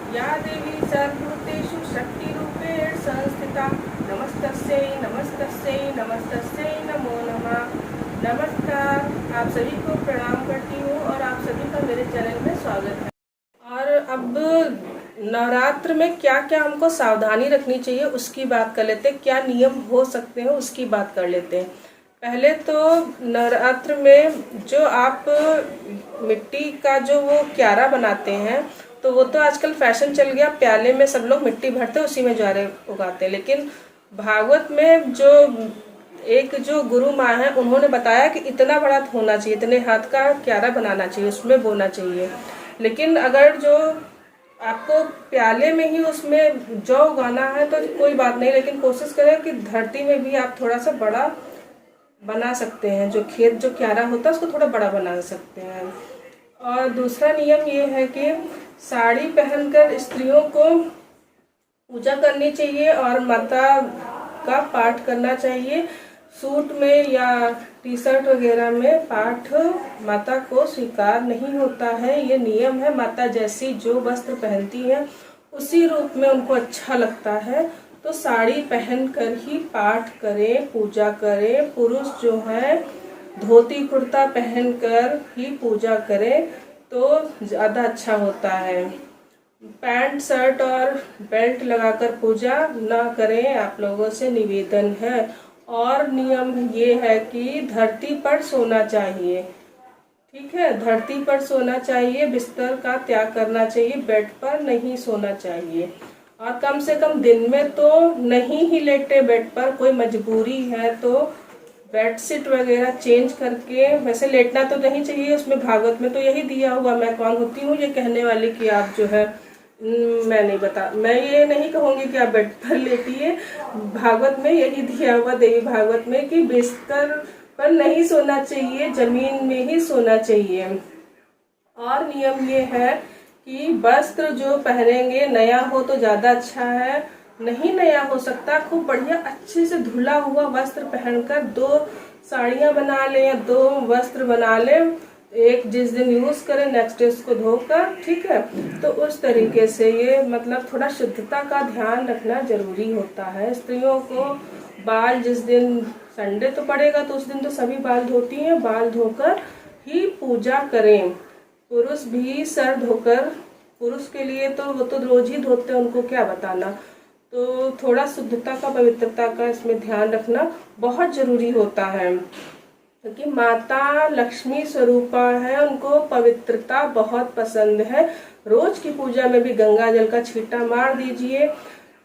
या देवी सर्वभूतेषु शक्तिरूपेण संस्थिता नमस्तस्यै नमस्तस्यै नमस्तस्यै नमो नमः। नमस्कार, आप सभी को प्रणाम करती हूँ और आप सभी का मेरे चैनल में स्वागत है। और अब नवरात्र में क्या क्या हमको सावधानी रखनी चाहिए उसकी बात कर लेते हैं, क्या नियम हो सकते हैं उसकी बात कर लेते हैं। पहले तो नवरात्र में जो आप मिट्टी का जो वो क्यारा बनाते हैं तो वो तो आजकल फैशन चल गया, प्याले में सब लोग मिट्टी भरते उसी में ज्वारे उगाते हैं। लेकिन भागवत में जो गुरु माँ है उन्होंने बताया कि इतना बड़ा होना चाहिए, इतने हाथ का क्यारा बनाना चाहिए, उसमें बोना चाहिए। लेकिन अगर जो आपको प्याले में ही उसमें जौ उगाना है तो कोई बात नहीं, लेकिन कोशिश करें कि धरती में भी आप थोड़ा सा बड़ा बना सकते हैं, जो खेत जो क्यारा होता है उसको थोड़ा बड़ा बना सकते हैं। और दूसरा नियम ये है कि साड़ी पहनकर स्त्रियों को पूजा करनी चाहिए और माता का पाठ करना चाहिए। सूट में या टी शर्ट वगैरह में पाठ माता को स्वीकार नहीं होता है, ये नियम है। माता जैसी जो वस्त्र पहनती है उसी रूप में उनको अच्छा लगता है, तो साड़ी पहनकर ही पाठ करें, पूजा करें। पुरुष जो है धोती कुर्ता पहनकर ही पूजा करें तो ज़्यादा अच्छा होता है। पैंट शर्ट और बेल्ट लगाकर पूजा ना करें, आप लोगों से निवेदन है। और नियम ये है कि धरती पर सोना चाहिए, ठीक है, धरती पर सोना चाहिए, बिस्तर का त्याग करना चाहिए, बेड पर नहीं सोना चाहिए। और कम से कम दिन में तो नहीं ही लेटे बेड पर, कोई मजबूरी है तो बेडशीट वगैरह चेंज करके, वैसे लेटना तो नहीं चाहिए, उसमें भागवत में तो यही दिया हुआ। मैं कौन होती हूँ ये कहने वाली कि आप जो है मैं ये नहीं कहूँगी कि आप बेड पर लेटिए। भागवत में यही दिया हुआ, देवी भागवत में, कि बिस्तर पर नहीं सोना चाहिए, जमीन में ही सोना चाहिए। और नियम ये है कि वस्त्र जो पहनेंगे नया हो तो ज़्यादा अच्छा है, नहीं नया हो सकता, खूब बढ़िया अच्छे से धुला हुआ वस्त्र पहनकर 2 साड़ियाँ बना लें या 2 वस्त्र बना लें, एक जिस दिन यूज करें नेक्स्ट डे उसको धोकर, ठीक है। तो उस तरीके से ये मतलब थोड़ा शुद्धता का ध्यान रखना जरूरी होता है। स्त्रियों को बाल जिस दिन संडे तो पड़ेगा तो उस दिन तो सभी बाल धोती हैं, बाल धोकर ही पूजा करें। पुरुष भी सर धोकर, पुरुष के लिए तो वो तो रोज ही धोते हैं, उनको क्या बताना। तो थोड़ा शुद्धता का, पवित्रता का इसमें ध्यान रखना बहुत जरूरी होता है, क्योंकि माता लक्ष्मी स्वरूपा है, उनको पवित्रता बहुत पसंद है। रोज की पूजा में भी गंगा जल का छींटा मार दीजिए।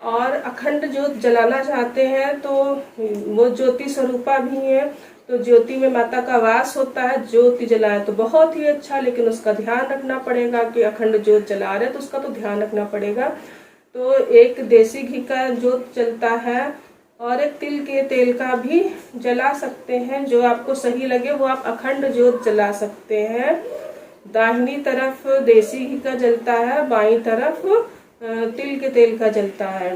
और अखंड ज्योत जलाना चाहते हैं तो वो ज्योति स्वरूपा भी है, तो ज्योति में माता का वास होता है। ज्योति जलाए तो बहुत ही अच्छा, लेकिन उसका ध्यान रखना पड़ेगा कि अखंड ज्योत जला रहे तो उसका तो ध्यान रखना पड़ेगा। तो एक देसी घी का ज्योत जलता है और एक तिल के तेल का भी जला सकते हैं, जो आपको सही लगे वो आप अखंड ज्योत जला सकते हैं। दाहिनी तरफ देसी घी का जलता है, बाईं तरफ तिल के तेल का जलता है।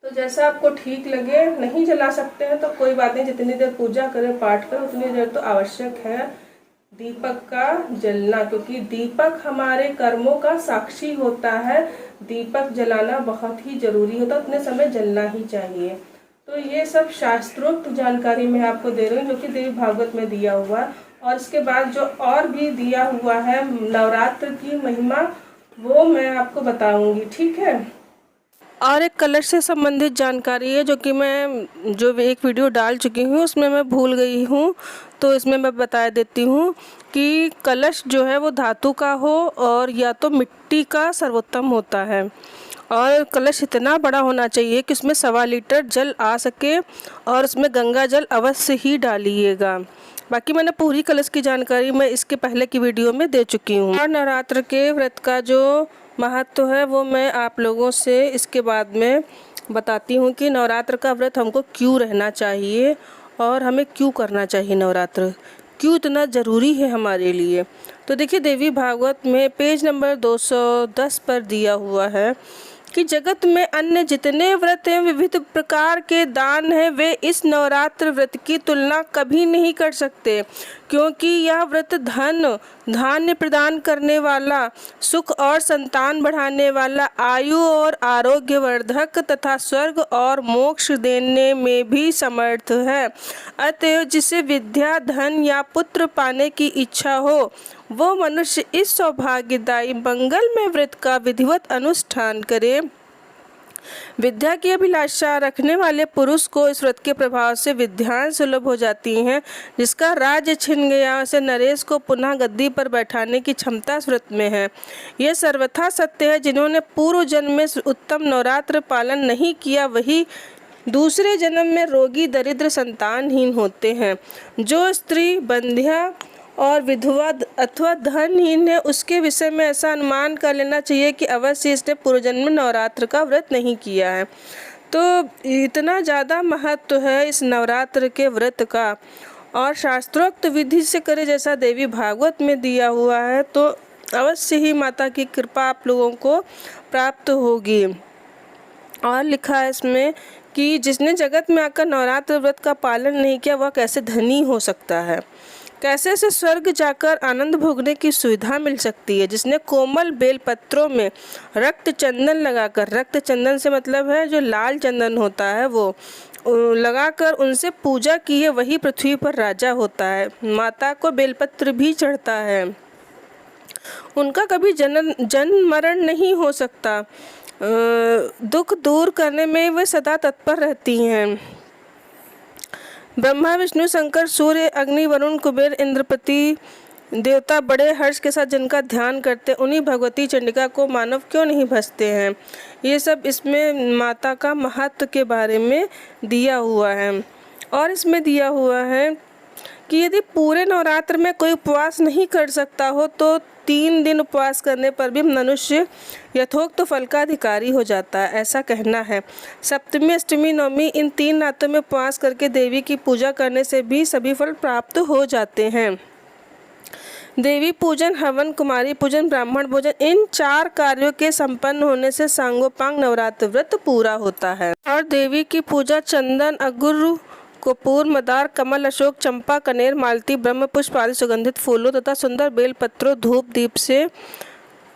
तो जैसा आपको ठीक लगे, नहीं जला सकते हैं तो कोई बात नहीं, जितनी देर पूजा करें पाठ करें उतनी देर तो आवश्यक है दीपक का जलना, क्योंकि दीपक हमारे कर्मों का साक्षी होता है। दीपक जलाना बहुत ही जरूरी होता है, उतने समय जलना ही चाहिए। तो ये सब शास्त्रोक्त जानकारी मैं आपको दे रही हूँ जो कि देवी भागवत में दिया हुआ है। और इसके बाद जो और भी दिया हुआ है नवरात्र की महिमा, वो मैं आपको बताऊंगी, ठीक है। और एक कलश से संबंधित जानकारी है जो कि मैं जो एक वीडियो डाल चुकी हूँ उसमें मैं भूल गई हूँ, तो इसमें मैं बता देती हूँ कि कलश जो है वो धातु का हो और या तो मिट्टी का सर्वोत्तम होता है। और कलश इतना बड़ा होना चाहिए कि उसमें 1.25 लीटर जल आ सके और उसमें गंगा जल अवश्य ही डालिएगा। बाकी मैंने पूरी कलश की जानकारी मैं इसके पहले की वीडियो में दे चुकी हूँ। और नवरात्र के व्रत का जो महत्व है वो मैं आप लोगों से इसके बाद में बताती हूँ कि नवरात्र का व्रत हमको क्यों रहना चाहिए और हमें क्यों करना चाहिए, नवरात्र क्यों इतना ज़रूरी है हमारे लिए। तो देखिए, देवी भागवत में पेज नंबर 210 पर दिया हुआ है कि जगत में अन्य जितने व्रत हैं, विविध प्रकार के दान हैं, वे इस नवरात्र व्रत की तुलना कभी नहीं कर सकते, क्योंकि यह व्रत धन धान्य प्रदान करने वाला, सुख और संतान बढ़ाने वाला, आयु और आरोग्यवर्धक तथा स्वर्ग और मोक्ष देने में भी समर्थ है। अतएव जिसे विद्या, धन या पुत्र पाने की इच्छा हो, वो मनुष्य इस सौभाग्यदायी मंगलमय व्रत का विधिवत अनुष्ठान करे। विद्या की अभिलाषा रखने वाले पुरुष को इस व्रत के प्रभाव से विद्याएं सुलभ हो जाती हैं। जिसका राज्य छिन गया, उसे नरेश को पुनः गद्दी पर बैठाने की क्षमता इस व्रत में है। यह सर्वथा सत्य है। जिन्होंने पूर्व जन्म में उत्तम नवरात्र पालन नहीं किया, वही दूसरे जन्म में रोगी, दरिद्र, संतानहीन होते हैं। जो स्त्री बंध्या और विधवा अथवा धनहीन है, उसके विषय में ऐसा अनुमान कर लेना चाहिए कि अवश्य इसने पूर्व जन्म में नवरात्र का व्रत नहीं किया है। तो इतना ज़्यादा महत्व है इस नवरात्र के व्रत का, और शास्त्रोक्त विधि से करे जैसा देवी भागवत में दिया हुआ है, तो अवश्य ही माता की कृपा आप लोगों को प्राप्त होगी। और लिखा है इसमें कि जिसने जगत में आकर नवरात्र व्रत का पालन नहीं किया, वह कैसे धनी हो सकता है, कैसे से स्वर्ग जाकर आनंद भोगने की सुविधा मिल सकती है। जिसने कोमल बेल पत्रों में रक्त चंदन लगाकर, रक्त चंदन से मतलब है जो लाल चंदन होता है, वो लगाकर उनसे पूजा की है, वही पृथ्वी पर राजा होता है। माता को बेलपत्र भी चढ़ता है, उनका कभी जन्म मरण नहीं हो सकता। दुख दूर करने में वे सदा तत्पर रहती हैं। ब्रह्मा, विष्णु, शंकर, सूर्य, अग्नि, वरुण, कुबेर, इंद्रपति देवता बड़े हर्ष के साथ जिनका ध्यान करते, उन्हीं भगवती चंडिका को मानव क्यों नहीं भजते हैं। ये सब इसमें माता का महत्व के बारे में दिया हुआ है। और इसमें दिया हुआ है कि यदि पूरे नवरात्र में कोई उपवास नहीं कर सकता हो, तो 3 दिन उपवास करने पर भी मनुष्य यथोक्त फल का अधिकारी हो जाता है, ऐसा कहना है। सप्तमी, अष्टमी, नवमी इन 3 रातों में उपवास करके देवी की पूजा करने से भी सभी फल प्राप्त हो जाते हैं। देवी पूजन, हवन, कुमारी पूजन, ब्राह्मण भोजन, इन 4 कार्यों के संपन्न होने से सांगोपांग नवरात्र व्रत पूरा होता है। और देवी की पूजा चंदन, अगुर, कपूर, मदार, कमल, अशोक, चंपा, कनेर, मालती, ब्रह्म पुष्प आदि सुगंधित फूलों तथा सुंदर बेल पत्रों, धूप दीप से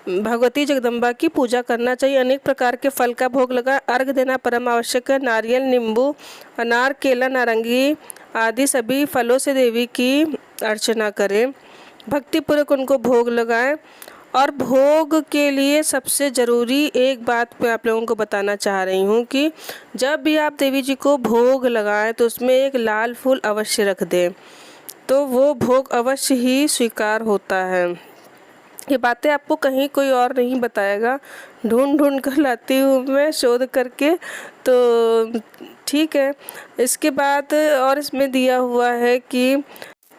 भगवती जगदम्बा की पूजा करना चाहिए। अनेक प्रकार के फल का भोग लगा अर्घ देना परम आवश्यक है। नारियल, नींबू, अनार, केला, नारंगी आदि सभी फलों से देवी की अर्चना करें, भक्तिपूर्वक उनको भोग लगाएं। और भोग के लिए सबसे ज़रूरी एक बात मैं आप लोगों को बताना चाह रही हूँ कि जब भी आप देवी जी को भोग लगाएं तो उसमें एक लाल फूल अवश्य रख दें, तो वो भोग अवश्य ही स्वीकार होता है। ये बातें आपको कहीं कोई और नहीं बताएगा, ढूंढ कर लाती हूँ मैं शोध करके, तो ठीक है। इसके बाद और इसमें दिया हुआ है कि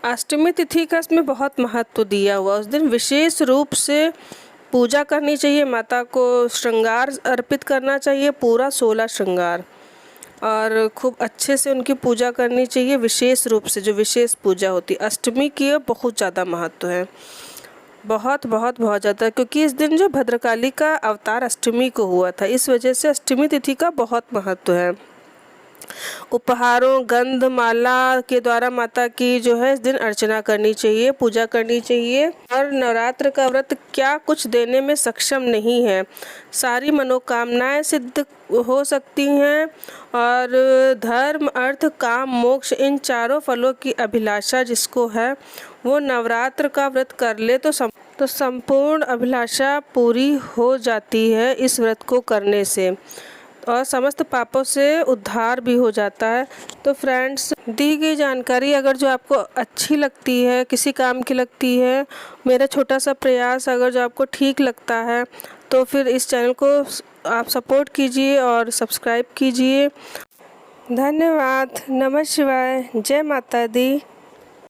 अष्टमी तिथि का इसमें बहुत महत्व दिया हुआ। उस दिन विशेष रूप से पूजा करनी चाहिए, माता को श्रृंगार अर्पित करना चाहिए, पूरा 16 श्रृंगार, और खूब अच्छे से उनकी पूजा करनी चाहिए। विशेष रूप से जो विशेष पूजा होती है अष्टमी की, बहुत ज़्यादा महत्व है, बहुत ज़्यादा, क्योंकि इस दिन जो भद्रकाली का अवतार अष्टमी को हुआ था, इस वजह से अष्टमी तिथि का बहुत महत्व है। उपहारों, गंध माला के द्वारा माता की जो है इस दिन अर्चना करनी चाहिए, पूजा करनी चाहिए। और नवरात्र का व्रत क्या कुछ देने में सक्षम नहीं है, सारी मनोकामनाएं सिद्ध हो सकती हैं, और धर्म, अर्थ, काम, मोक्ष इन 4 फलों की अभिलाषा जिसको है, वो नवरात्र का व्रत कर ले तो संपूर्ण अभिलाषा पूरी हो जाती है इस व्रत को करने से, और समस्त पापों से उद्धार भी हो जाता है। तो फ्रेंड्स, दी गई जानकारी अगर जो आपको अच्छी लगती है, किसी काम की लगती है, मेरा छोटा सा प्रयास अगर जो आपको ठीक लगता है, तो फिर इस चैनल को आप सपोर्ट कीजिए और सब्सक्राइब कीजिए। धन्यवाद। नमः शिवाय। जय माता दी।